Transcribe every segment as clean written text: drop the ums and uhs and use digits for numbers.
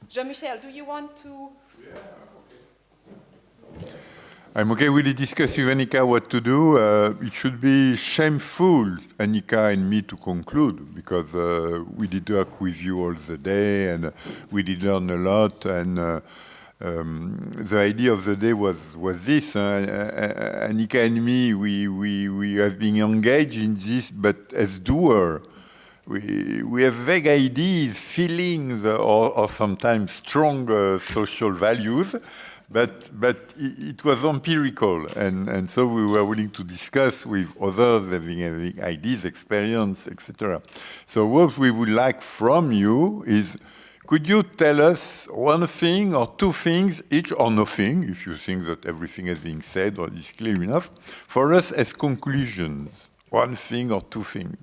Jean-Michel, do you want to? I'm okay. We'll discuss with Annika what to do. It should be shameful, Annika and me, to conclude, because we did work with you all the day, and we did learn a lot. And the idea of the day was this. Annika and me, we have been engaged in this, but as doer. We have vague ideas, feelings, or sometimes strong social values, but it was empirical, and so we were willing to discuss with others having ideas, experience, etc. So what we would like from you is, could you tell us one thing or two things each, or nothing, if you think that everything has been said or is clear enough, for us as conclusions, one thing or two things.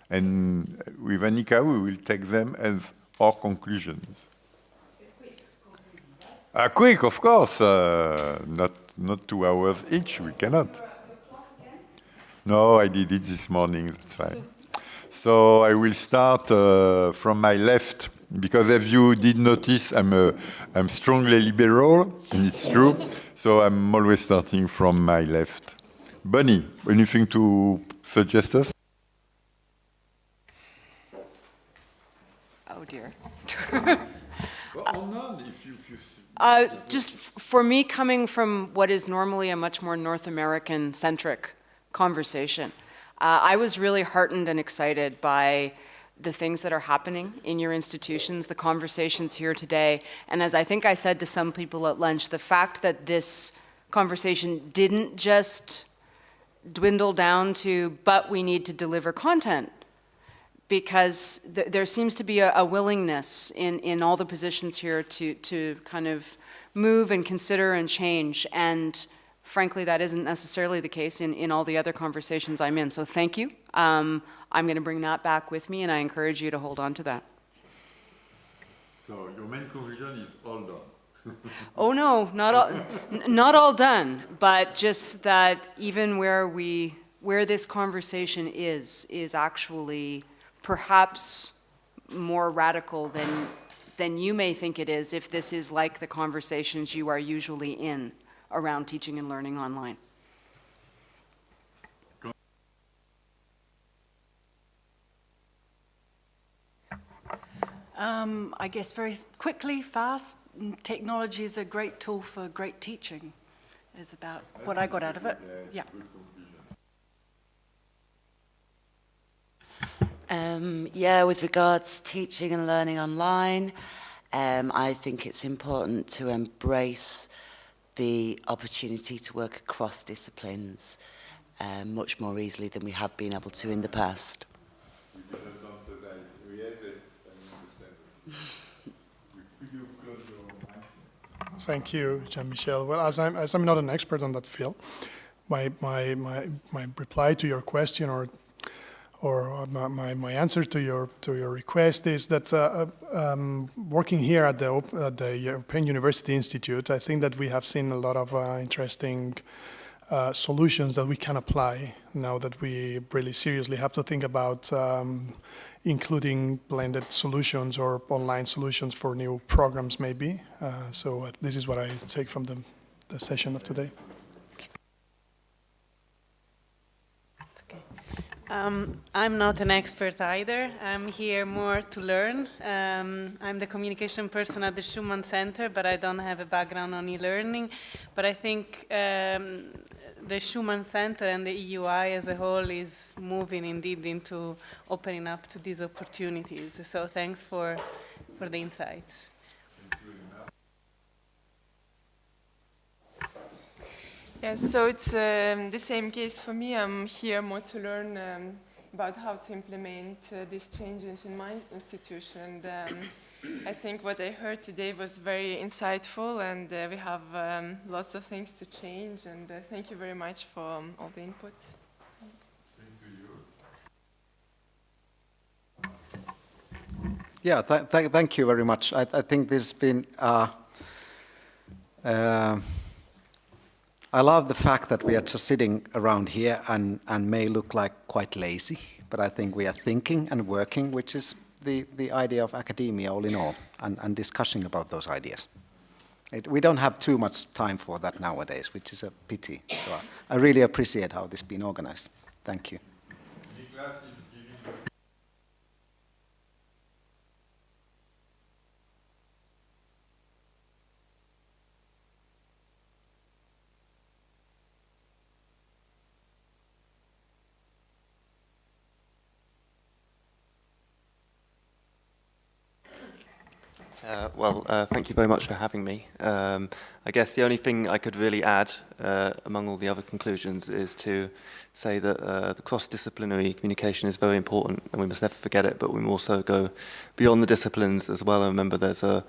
And with Annika, we will take them as our conclusions. Quick, of course. Not 2 hours each. We cannot. No, I did it this morning. That's fine. So I will start from my left, because as you did notice, I'm strongly liberal, and it's true. So I'm always starting from my left. Bonnie, anything to suggest us? Oh dear. Well, none, if you Just for me, coming from what is normally a much more North American-centric conversation, I was really heartened and excited by the things that are happening in your institutions, the conversations here today, and as I think I said to some people at lunch, the fact that this conversation didn't just dwindle down to, but we need to deliver content, because there seems to be a willingness in all the positions here to kind of move and consider and change. And frankly, that isn't necessarily the case in all the other conversations I'm in. So thank you. I'm going to bring that back with me, and I encourage you to hold on to that. So your main conclusion is all done. Oh no, not all done, but just that even where this conversation is actually perhaps more radical than you may think it is, if this is like the conversations you are usually in around teaching and learning online. I guess very quickly, fast, technology is a great tool for great teaching, is about what I got out of it. Yeah. Yeah, with regards to teaching and learning online, I think it's important to embrace the opportunity to work across disciplines much more easily than we have been able to in the past. Thank you, Jean-Michel. Well, as I'm not an expert on that field, my reply to your question or my answer to your request is that working here at the European University Institute, I think that we have seen a lot of interesting solutions that we can apply now that we really seriously have to think about including blended solutions or online solutions for new programs maybe. So this is what I take from the session of today. I'm not an expert either. I'm here more to learn. I'm the communication person at the Schumann Center, but I don't have a background on e-learning. But I think the Schumann Center and the EUI as a whole is moving indeed into opening up to these opportunities. So thanks for the insights. Yes, so it's the same case for me. I'm here more to learn about how to implement these changes in my institution. And I think what I heard today was very insightful, and we have lots of things to change. And thank you very much for all the input. Yeah, thank you very much. I think this has been. I love the fact that we are just sitting around here and may look like quite lazy, but I think we are thinking and working, which is the idea of academia all in all and discussing about those ideas. We don't have too much time for that nowadays, which is a pity. So I really appreciate how this has been organized. Thank you. Thank you very much for having me. I guess the only thing I could really add among all the other conclusions is to say that the cross-disciplinary communication is very important and we must never forget it, but we must also go beyond the disciplines as well and remember there's a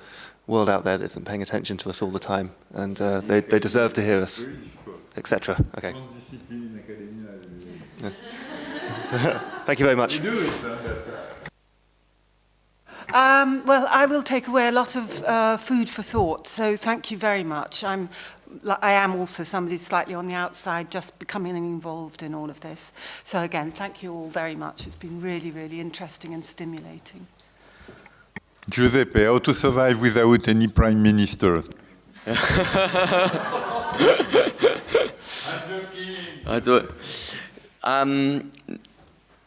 world out there that isn't paying attention to us all the time and they deserve to hear us, etc. Okay. Thank you very much. Well, I will take away a lot of food for thought, so thank you very much. I am also somebody slightly on the outside, just becoming involved in all of this. So again, thank you all very much. It's been really, really interesting and stimulating. Giuseppe, how to survive without any prime minister?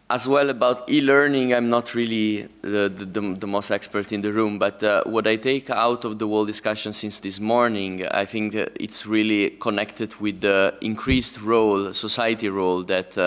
As well about e-learning, I'm not really the most expert in the room, but what I take out of the whole discussion since this morning, I think that it's really connected with the increased role, society role that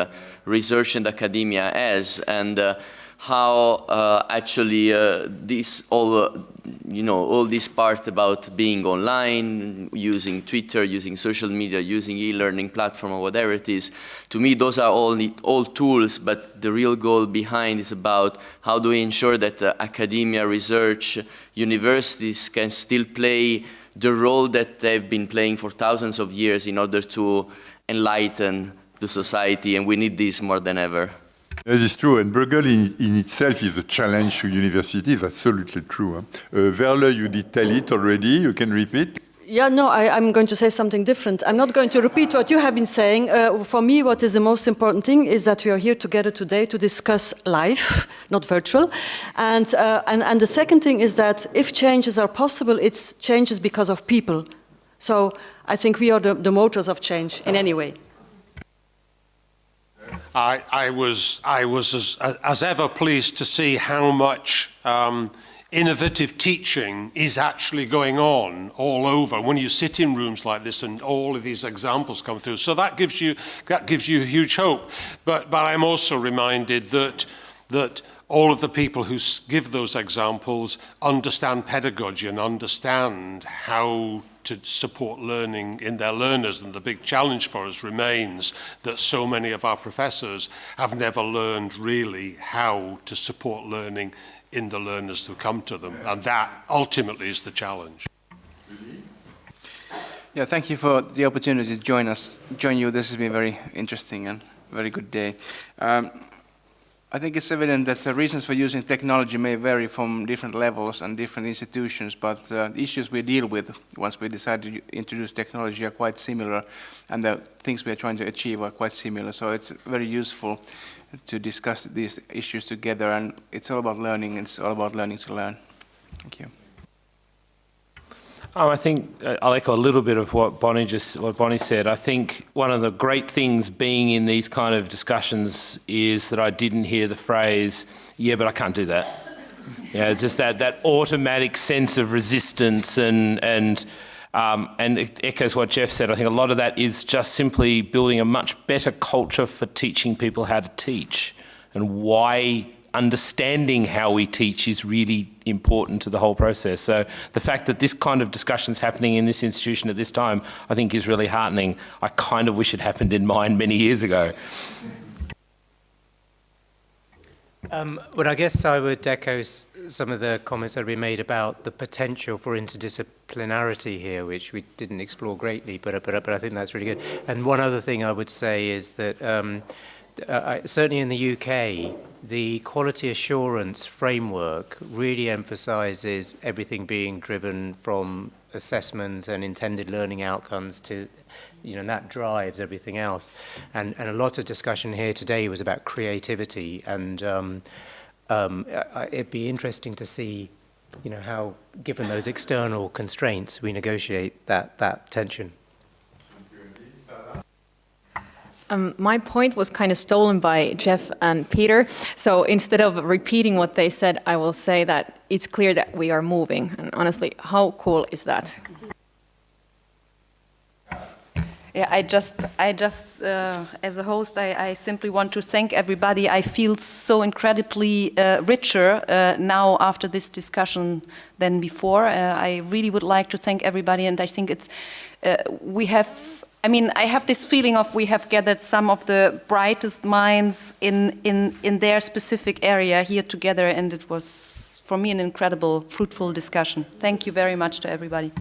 research and academia has, and how actually this all this part about being online, using Twitter, using social media, using e-learning platform or whatever it is, to me those are all tools, but the real goal behind is about how do we ensure that academia, research, universities can still play the role that they've been playing for thousands of years in order to enlighten the society, and we need this more than ever. That is true, and Bruegel in itself is a challenge to universities, absolutely true. Verle, you did tell it already, you can repeat. Yeah, no, I'm going to say something different. I'm not going to repeat what you have been saying. For me, what is the most important thing is that we are here together today to discuss life, not virtual. And the second thing is that if changes are possible, it's changes because of people. So I think we are the motors of change in any way. I was as ever pleased to see how much innovative teaching is actually going on all over when you sit in rooms like this and all of these examples come through. So that gives you huge hope. But I'm also reminded that all of the people who give those examples understand pedagogy and understand how to support learning in their learners, and the big challenge for us remains that so many of our professors have never learned really how to support learning in the learners who come to them, and that ultimately is the challenge. Yeah, thank you for the opportunity to join you. This has been very interesting and very good day. I think it's evident that the reasons for using technology may vary from different levels and different institutions, but the issues we deal with once we decide to introduce technology are quite similar, and the things we are trying to achieve are quite similar. So it's very useful to discuss these issues together, and it's all about learning, and it's all about learning to learn. Thank you. I think I'll echo a little bit of what Bonnie said. I think one of the great things being in these kind of discussions is that I didn't hear the phrase, "Yeah, but I can't do that." Yeah, just that automatic sense of resistance and it echoes what Jeff said. I think a lot of that is just simply building a much better culture for teaching people how to teach, and why understanding how we teach is really important to the whole process. So the fact that this kind of discussion is happening in this institution at this time, I think is really heartening. I kind of wish it happened in mine many years ago. Well, I guess I would echo some of the comments that have been made about the potential for interdisciplinarity here, which we didn't explore greatly, but I think that's really good. And one other thing I would say is that certainly in the UK, the quality assurance framework really emphasizes everything being driven from assessment and intended learning outcomes to, and that drives everything else. And a lot of discussion here today was about creativity, and it'd be interesting to see, you know, how, given those external constraints, we negotiate that tension. My point was kind of stolen by Jeff and Peter. So instead of repeating what they said, I will say that it's clear that we are moving. And honestly, how cool is that? Yeah, I just as a host, I simply want to thank everybody. I feel so incredibly richer now after this discussion than before. I really would like to thank everybody, and I think it's I have this feeling of we have gathered some of the brightest minds in their specific area here together, and it was, for me, an incredible, fruitful discussion. Thank you very much to everybody.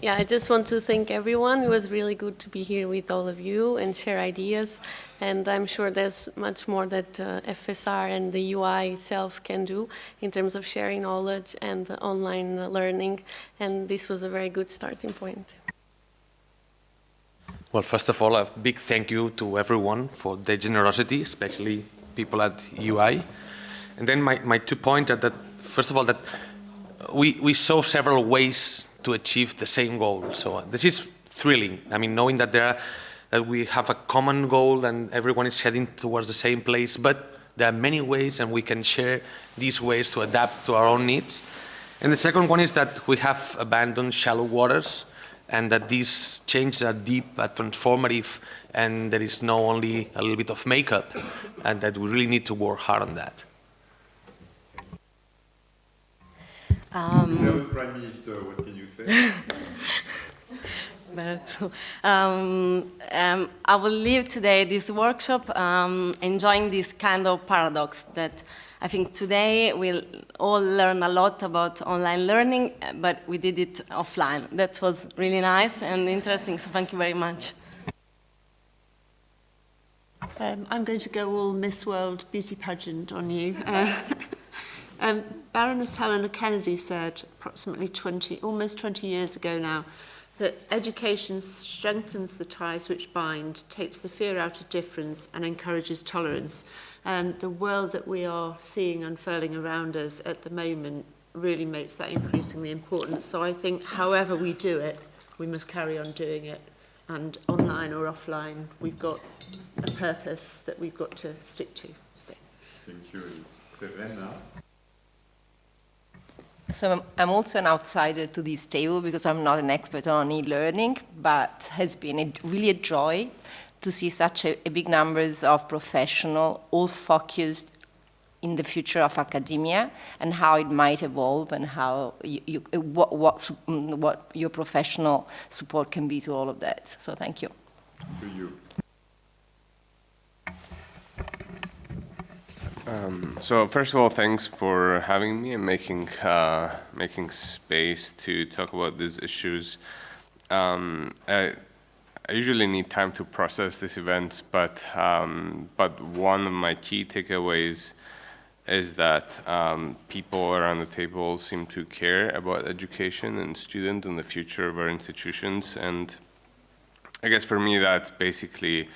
Yeah, I just want to thank everyone. It was really good to be here with all of you and share ideas. And I'm sure there's much more that FSR and the UI itself can do in terms of sharing knowledge and online learning. And this was a very good starting point. Well, first of all, a big thank you to everyone for their generosity, especially people at UI. And then my 2 points are that, first of all, that we saw several ways to achieve the same goal. So this is thrilling. I mean, knowing that that we have a common goal and everyone is heading towards the same place, but there are many ways and we can share these ways to adapt to our own needs. And the second one is that we have abandoned shallow waters and that these changes are deep, are transformative, and there is not only a little bit of makeup, and that we really need to work hard on that. Prime Minister, what can you say? I will leave today this workshop enjoying this kind of paradox that I think today we'll all learn a lot about online learning, but we did it offline. That was really nice and interesting, so thank you very much. I'm going to go all Miss World beauty pageant on you. Baroness Helena Kennedy said approximately almost 20 years ago now, that education strengthens the ties which bind, takes the fear out of difference and encourages tolerance. And the world that we are seeing unfurling around us at the moment really makes that increasingly important. So I think however we do it, we must carry on doing it. And online or offline, we've got a purpose that we've got to stick to. So. Thank you. Serena? So I'm also an outsider to this table because I'm not an expert on e-learning, but has been really a joy to see such a big numbers of professionals all focused in the future of academia and how it might evolve and how what your professional support can be to all of that. So thank you. To you. So first of all, thanks for having me and making space to talk about these issues. I usually need time to process these events, but one of my key takeaways is that people around the table seem to care about education and students and the future of our institutions, and I guess for me that basically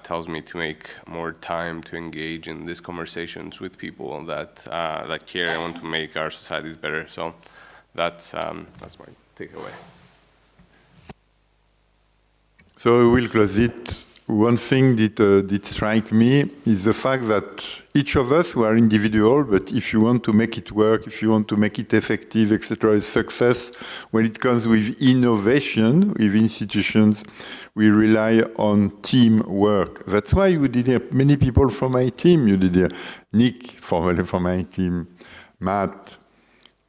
tells me to make more time to engage in these conversations with people that care and want to make our societies better. So that's my takeaway. So we will close it. One thing that did strike me is the fact that each of us, we are individual, but if you want to make it work, if you want to make it effective, etc., success, when it comes with innovation, with institutions, we rely on teamwork. That's why you did hear many people from my team. You did hear Nick, formerly from my team, Matt,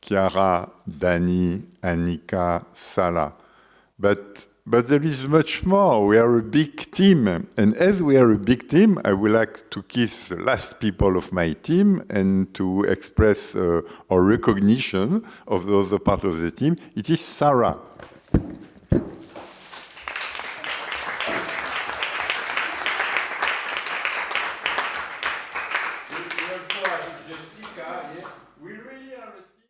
Chiara, Dani, Annika, Sala. But there is much more. We are a big team. And as we are a big team, I would like to kiss the last people of my team and to express our recognition of the other part of the team. It is Sarah.